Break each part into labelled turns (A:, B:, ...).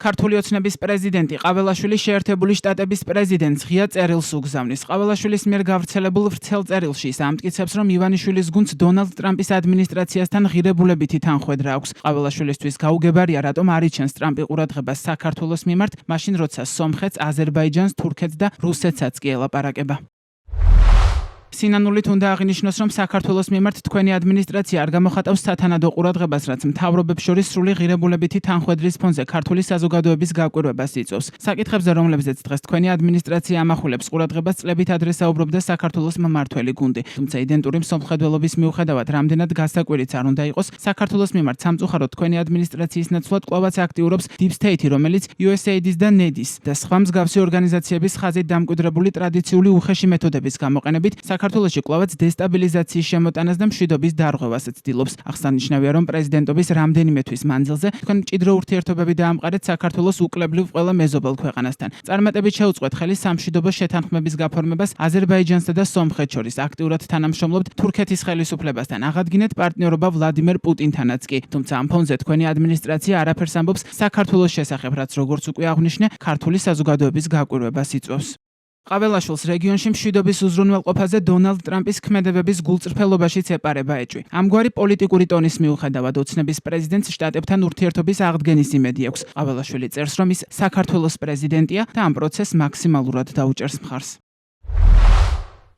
A: ქართული ოცნების პრეზიდენტი ყაველაშვილი შეერთებული შტატების პრეზიდენტს ღია წერილს უგზავნის. ყაველაშვილის მიერ გავრცელებულ ვრცელ წერილში ის ამტკიცებს, რომ ივანიშვილის გუნდს დონალდ ტრამპის ადმინისტრაციასთან ღირებულებითი თანხwebdriver აქვს. ყაველაშვილისთვის გაუგებარია, რატომ არ იჩენს ტრამპი ყურადღებას საქართველოს მიმართ, მაშინ როცა სომხეთს, აზერბაიჯანს, თურქეთს და რუსეთსაც კი ელაპარაკება. სინანულით უნდა აღინიშნოს, რომ საქართველოს მიმართ თქვენი ადმინისტრაცია არ გამოხატავს სათანადო ყურადღებას, რაც მთავრობებს შორის სრული ღირებულებითი თანხwebdriver's ფონზე ქართული საზოგადოების გაკვირვებას იწვევს. საკითხებზე, რომლებზეც დღეს თქვენი ადმინისტრაცია ამახვილებს ყურადღებას, წლებით ადრე საუბრობდა საქართველოს მმართველი გუნდი. თუმცა იდენტური მსოფლმხედველობის მიუხედავად, რამდენად გასაკვირიც არ უნდა იყოს, საქართველოს მიმართ სამწუხაროდ თქვენი ადმინისტრაციის ნაცვლად კვლავაც აქტიურობს Deep State, რომელიც USAID-ის და NED-ის და სხვა მსგავსი ორგანიზაციების ხაზით დამკვიდრებული ტრადიციული უხეში მეთოდების გამოყენებით საქართველოში კვლავაც დესტაბილიზაციის შემოტანას და მშვიდობის დარღვევას ცდილობს. აღსანიშნავია, რომ პრეზიდენტობის რამდენიმე თვის მანძილზე თქვენ მჭიდრო ურთიერთობები დაამყარეთ საქართველოს უკლებლივ ყველა მეზობელ ქვეყანასთან. წარმატებით შეუწყვეთ ხელი სამშვიდობო შეთანხმების გაფორმებას აზერბაიჯანსა და სომხეთს შორის. აქტიურად თანამშრომლობთ თურქეთის ხელისუფლებასთან. აღადგინეთ პარტნიორობა ვლადიმერ პუტინთანაც კი. თუმცა ამ ფონზე თქვენი ადმინისტრაცია არაფერს ამბობს საქართველოს შესახებ, რაც როგორც უკვე აღვნიშნე, ქართული საზოგადოების გაკვირვებას იწვევს. ყაველაშვილს რეგიონში მშვიდობის უზრუნველყოფაზე დონალდ ტრამპის ქმედებების გულწრფელობაშიც ეპარება ეჭვი. ამგვარი პოლიტიკური ტონის მიუხედავად ოცნების პრეზიდენტს შტატებთან ურთიერთობის აღდგენის იმედი აქვს. ყაველაშვილი წერს, რომ ის საქართველოს პრეზიდენტია და ამ პროცესს მაქსიმალურად დაუჭერს მხარს.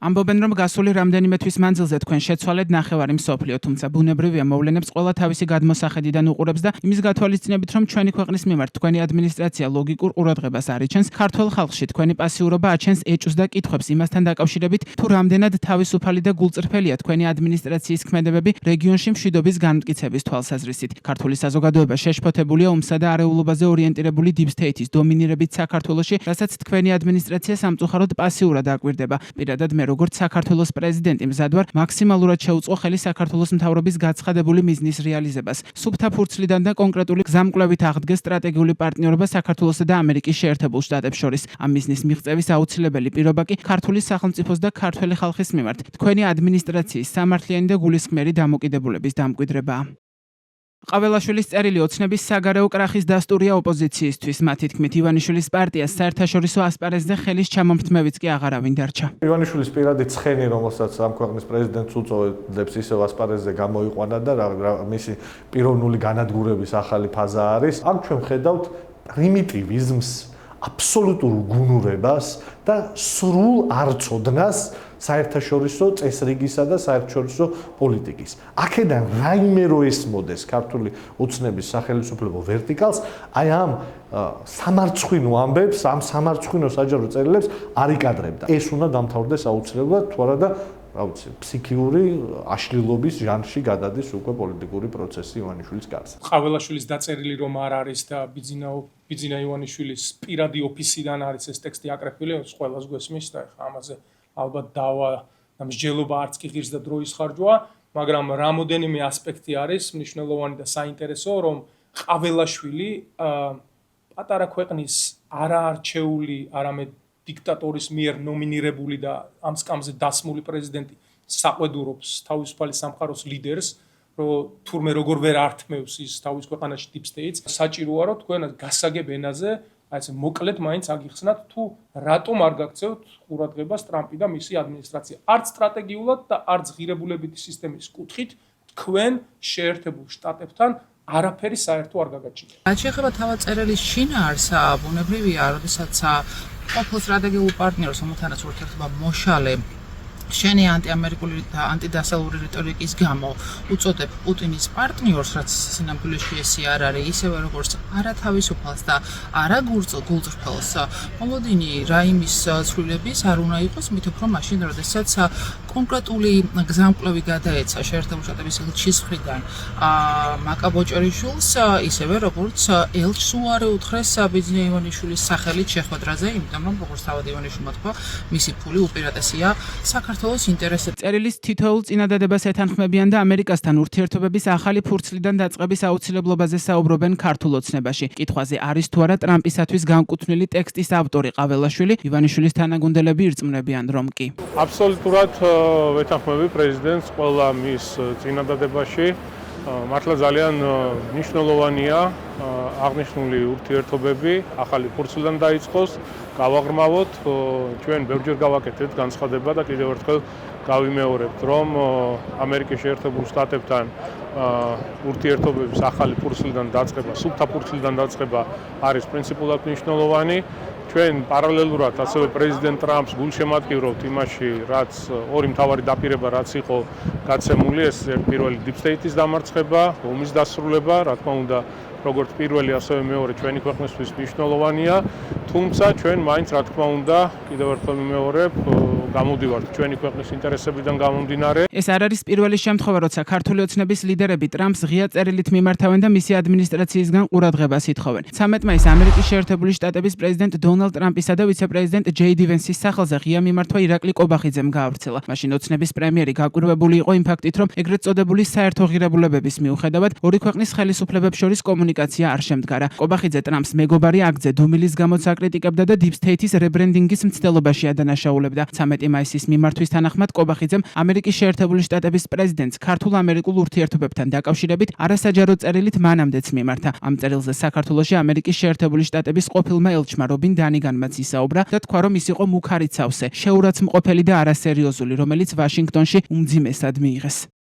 A: ამბობენ, რომ გასული რამდენიმე თვის მანძილზე თქვენ შეცვალეთ ნახევარი მსოფლიო, თუმცა ბუნებრივია მოვლენებს ყველა თავისი გადმოსახედიდან უყურებს და იმის გათვალისწინებით, რომ ჩვენი ქვეყნის მიმართ თქვენი ადმინისტრაცია ლოგიკურ ყურადღებას არ იჩენს, ქართულ ხალხში თქვენი პასიურობა აჩენს ეჭვს და კითხვებს იმასთან დაკავშირებით, თუ რამდენად თავისუფალი და გულწრფელია თქვენი ადმინისტრაციის ქმედებები რეგიონში მშვიდობის განმტკიცების თვალსაზრისით. ქართული საზოგადოება შეშფოთებულია ომსა და არეულობაზე ორიენტირებული Deep State-ის დომინირებით საქართველოში, რასაც თქვენი ადმინისტრაცია სამწუხაროდ პასიურად აკვირდება. პირადად მე როგორც საქართველოს პრეზიდენტი მზად ვარ მაქსიმალურად შეუწყო ხელი საქართველოს მთავრობის გაცხადებული მიზნის რეალიზებას. სუფთა ფურცლიდან და კონკრეტული გზამკვლევით აღდგეს სტრატეგიული პარტნიორობა საქართველოსა და ამერიკის შეერთებულ შტატებს შორის. ამ მიზნის მიღწევის აუცილებელი პირობა კი ქართული სახელმწიფოს და ქართველი ხალხის მიმართ თქვენი ადმინისტრაციის სამართლიანი და გულისხმიერი დამოკიდებულების დამკვიდრებაა. ყაველაშვილის წერილი ოცნების საგარეო კრახის დასტურია ოპოზიციისთვის. მათი თქმით, ივანიშვილის პარტიას საერთაშორისო ასპარეზზე ხელის ჩამომთმევიც კი აღარავინ დარჩა.
B: ივანიშვილის პირადი ცხენი, რომელსაც ამ ქვეყნის პრეზიდენტს უწოდებს, ისევ ასპარეზზე გამოიყვანა და მისი პიროვნული განადგურების ახალი ფაზა არის. აქ ჩვენ ხედავთ პრიმიტივიზმს, აბსოლუტურ გუნურებას და სრულ არწოდნას საერთაშორისო წესრიგისა და საერთაშორისო პოლიტიკის. აქედან რაიმე რო ესმოდეს ქართული ოცნების სახელმწიფო ვერტიკალს, აი ამ სამარცხვინო ამბებს, ამ სამარცხვინო საჯარო წერილებს არ იკადრებდა. ეს უნდა დამთავრდეს აუცილებლად, თუ არა და ფსიქიური აშლილობის ჟანრში გადადის უკვე პოლიტიკური პროცესი ივანიშვილის გარსი.
C: ყაველაშვილის დაწერილი რომ არ არის და ბიძინა ივანიშვილის პირადი ოფისიდან არის ეს ტექსტი აკრეფილი, ყველას გვესმის და ეხლა ამაზე ალბათ დავა და მსჯელობა არც კი ღირს და დროის ხარჯვა, მაგრამ რამოდენიმე ასპექტი არის მნიშვნელოვანი და საინტერესო, რომ ყაველაშვილი პატარა ქვეყნის არაარჩეული, არამედ დიქტატორის მიერ ნომინირებული და ამ სკამზე დასმული პრეზიდენტი საყვედურობს თავისუფალი სამყაროს ლიდერს, რომ თურმე როგორ ვერ ართმევს ის თავის ქვეყანაში Deep State-ს. საჭიროა რომ თქვენ გასაგებ ენაზე აი ეს მოკლედ მაინც აგიხსნათ, თუ რატომ არ გაქცევთ ყურადღებას ტრამპი და მისი ადმინისტრაცია. არც სტრატეგიულად და არც ღირებულებითი სისტემის კუთხით თქვენ შეერთებულ შტატებთან არაფერი საერთო არ გაგაჩნია.
D: რაც შეეხება თავად წერილის შინაარსს, ბუნებრივია, როდესაც ყოფილ სტრატეგიულ პარტნიორს, რომელთანაც ურთიერთობა მოშალე შენი ანტიამერიკული და ანტიდასავლური რიტორიკის გამო უწოდებ პუტინის პარტნიორს, რაც სინამდვილეში ესე არ არის, ისევე როგორც არათავისუფალს და არაგულწრფელს, მოლოდინი რაიმის ცვლილების არ უნდა იყოს, მით უფრო მაშინ, როდესაც კონკრეტული გზამკვლევი გადაეცა შეერთებული შტატების ელჩის მხრიდან მაკაბოჭერიშვილს, ისევე როგორც ელჩს უარი უთხრეს ბიძინა ივანიშვილის სახელით შეხვედრაზე, იმიტომ რომ როგორც თავად ივანიშვილმა თქვა, მისი ფული უპირატესია საქართველოს ინტერესებს.
A: წერილის თითოეულ წინადადებას ეთანხმებიან და ამერიკასთან ურთიერთობების ახალი ფურცლიდან დაწყების აუცილებლობაზე საუბრობენ ქართულ ოცნებაში. კითხვაზე არის თუ არა ტრამპისათვის განკუთვნილი ტექსტის ავტორი ყაველაშვილი, ივანიშვილის თანაგუნდელები ირწმუნებიან, რომ კი.
E: აბსოლუტურად ვეთანხმები პრეზიდენტს ყველა მის წინადადებაში მართლა ძალიან მნიშვნელოვანია აღნიშნული ურთიერთობები ახალი ფურცლიდან დაიწყოს, გავაღრმავოთ, ჩვენ ბევრჯერ გავაკეთეთ განცხადება და კიდევ ერთხელ გავიმეორებთ, რომ ამერიკის შეერთებულ შტატებთან ურთიერთობების ახალი ფურცლიდან დაწყება, სუფთა ფურცლიდან დაწყება არის პრინციპულად მნიშვნელოვანი. ჩვენ პარალელურად ასევე პრეზიდენტ ტრამპს გულშემატკივრობთ იმაში, რაც ორი მთავარი დაპირება რაც იყო გაცემული, ეს პირველი Deep State-ის დამარცხება, ომის დასრულება, რა თქმა უნდა, როგორც პირველი, ასევე მეორე ჩვენი ქვეყნისთვის მნიშვნელოვანია, თუმცა ჩვენ მაინც რა თქმა უნდა, კიდევ ერთხელ ვიმეორებ, გამოვდივართ ჩვენი ქვეყნის ინტერესებიდან გამომდინარე.
A: ეს არ არის პირველი შემთხვევა, როცა ქართული ოცნების ლიდერები ტრამპს ღია წერილით მიმართავენ და მისი ადმინისტრაციისგან ყურადღებას ითხოვენ. 13 მაისს ამერიკის შეერთებული შტატების პრეზიდენტ დონალდ ტრამპისა და ვიცე-პრეზიდენტ ჯეიდი ვენსის სახელზე ღია მიმართვა ირაკლი კობახიძემ გაავრცელა. მაშინ ოცნების პრემიერი გაკვირვებული იყო იმ ფაქტით, რომ ეგრეთ წოდებული საერთო ღირებულებების მიუხედავად ორი ქვეყნის ხელისუფლებებს შორის კომუნიკაცია არ შემდგარა. კობახიძე ტრამპს მეგობარი აგძე დუმილის გამოც აკრიტიკებდა და Deep State-ის რებრენდინგის მცდელობაში ადანაშაულებდა. 13 მაისის მიმართვის თანახმად კობახიძემ ამერიკის შეერთებული შტატების პრეზიდენტს ქართულ-ამერიკულ ურთიერთობებთან დაკავშირებით არასაჯარო წერილით მანამდეც მიმართა. ამ წერილზე საქართველოში ამერიკის შეერთებული შტატების ყოფილმა ელჩმა რობინ დანიგანმაც ისაუბრა და თქვა, რომ ის იყო მუქარიცავსე, შეურაცმყოფელი და არასერიოზული, რომელიც ვაშინგტონში უმძიმესად მიიღეს.